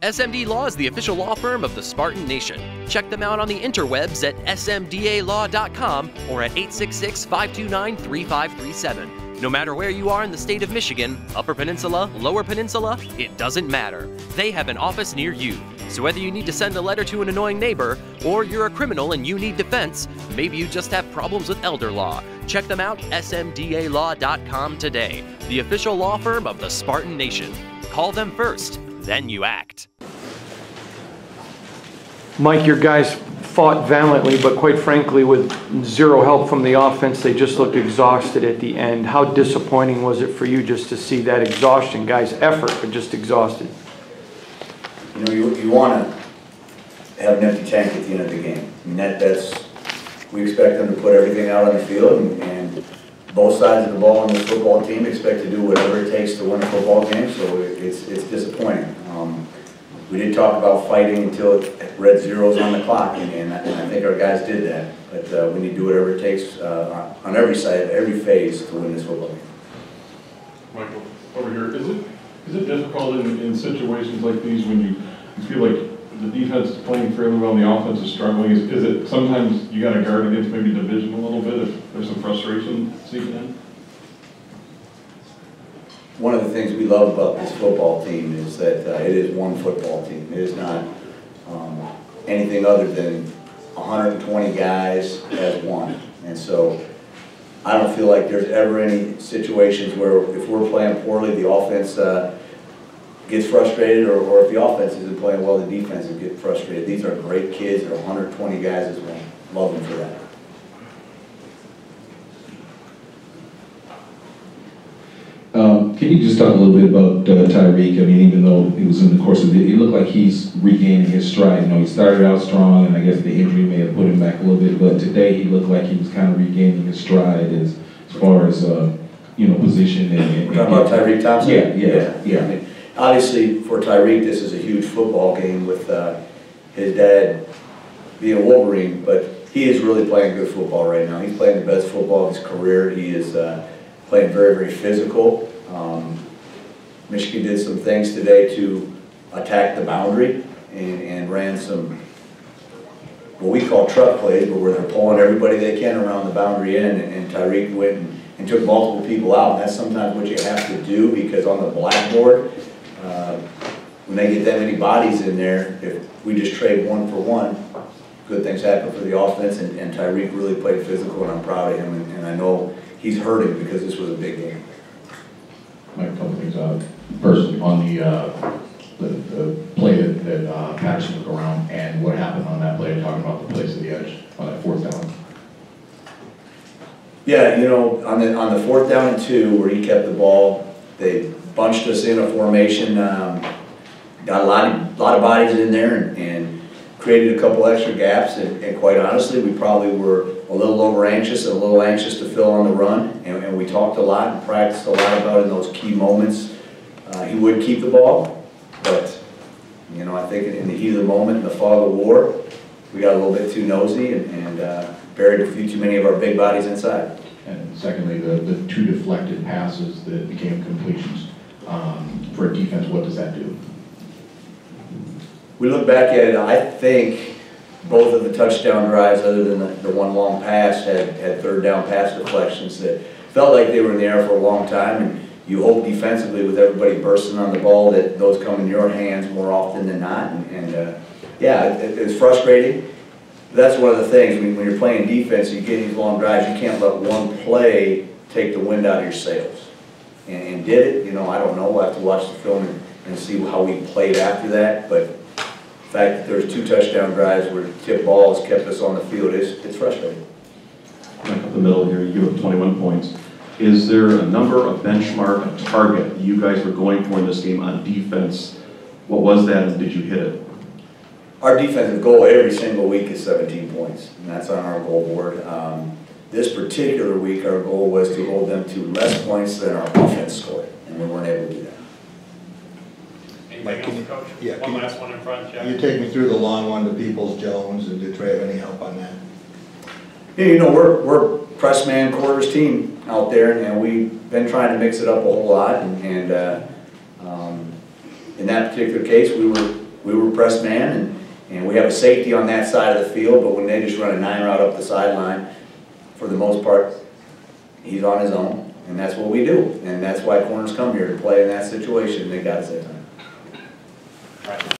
SMD Law is the official law firm of the Spartan Nation. Check them out on the interwebs at smdalaw.com or at 866-529-3537. No matter where you are in the state of Michigan, Upper Peninsula, Lower Peninsula, it doesn't matter. They have an office near you. So whether you need to send a letter to an annoying neighbor, or you're a criminal and you need defense, maybe you just have problems with elder law, check them out, smdalaw.com today. The official law firm of the Spartan Nation. Call them first, then you act. Mike, your guys fought valiantly, but quite frankly, with zero help from the offense, they just looked exhausted at the end. How disappointing was it for you just to see that exhaustion? Guys' effort, but just exhausted. You know, you want to have an empty tank at the end of the game. I mean, we expect them to put everything out on the field, and both sides of the ball on this football team expect to do whatever it takes to win a football game, so it's disappointing. We did talk about fighting until it read zeros on the clock, and I think our guys did that. But we need to do whatever it takes on every side, every phase to win this football game. Michael, over here, is it difficult in situations like these when you feel like the defense is playing fairly well and the offense is struggling? Is it sometimes you got to guard against maybe division a little bit if there's some frustration seeping in? One of the things we love about this football team is that it is one football team. It is not anything other than 120 guys as one. And so I don't feel like there's ever any situations where if we're playing poorly, the offense gets frustrated, or if the offense isn't playing well, the defense will get frustrated. These are great kids. They're 120 guys as one. Love them for that. Can you just talk a little bit about Tyreek? I mean, even though it was in the course of it, it looked like he's regaining his stride. You know, he started out strong, and I guess the injury may have put him back a little bit, but today he looked like he was kind of regaining his stride as far as, you know, position and talking about Tyreek Thompson? Yeah. I mean, obviously, for Tyreek, this is a huge football game with his dad being a Wolverine, but he is really playing good football right now. He's playing the best football of his career. He is playing very, very physical. Michigan did some things today to attack the boundary and ran some what we call truck plays, but where they're pulling everybody they can around the boundary end, and Tyreek went and took multiple people out. And that's sometimes what you have to do, because on the blackboard, when they get that many bodies in there, if we just trade one for one, good things happen for the offense, and Tyreek really played physical, and I'm proud of him, and I know he's hurting because this was a big game. Mike, a couple things. First, on the play that Patterson took around, and what happened on that play, talking about the place at the edge on that fourth down. Yeah, you know, on the fourth down and 2, where he kept the ball, they bunched us in a formation, got a lot of bodies in there, and created a couple extra gaps, and quite honestly, we probably were a little over anxious and a little anxious to fill on the run, and we talked a lot and practiced a lot about in those key moments. He would keep the ball, but you know, I think in the heat of the moment, in the fog of war, we got a little bit too nosy and buried a few too many of our big bodies inside. And secondly, the 2 deflected passes that became completions. For a defense, what does that do? We look back at it, I think both of the touchdown drives, other than the one long pass, had third down pass deflections that felt like they were in the air for a long time, and you hope defensively with everybody bursting on the ball that those come in your hands more often than not, yeah, it's frustrating. That's one of the things, when you're playing defense, you get these long drives, you can't let one play take the wind out of your sails. And did it? You know, I don't know. We'll have to watch the film and see how we played after that, but the fact that there's 2 touchdown drives where tip balls kept us on the field, it's frustrating. Back up the middle here, you give up 21 points. Is there a number, a benchmark, a target you guys were going for in this game on defense? What was that, and did you hit it? Our defensive goal every single week is 17 points, and that's on our goal board. This particular week, our goal was to hold them to less points than our offense scored, and we weren't able to do that. Mike, Coach? Yeah, one last one in front, Jeff. You take me through the long one to Peoples-Jones, and did Trey have any help on that? Yeah, you know, we're press man quarters team out there, and we've been trying to mix it up a whole lot, and in in that particular case, we were press man, and we have a safety on that side of the field, but when they just run a 9 route up the sideline, for the most part, he's on his own, and that's what we do. And that's why corners come here, to play in that situation. They got us that time.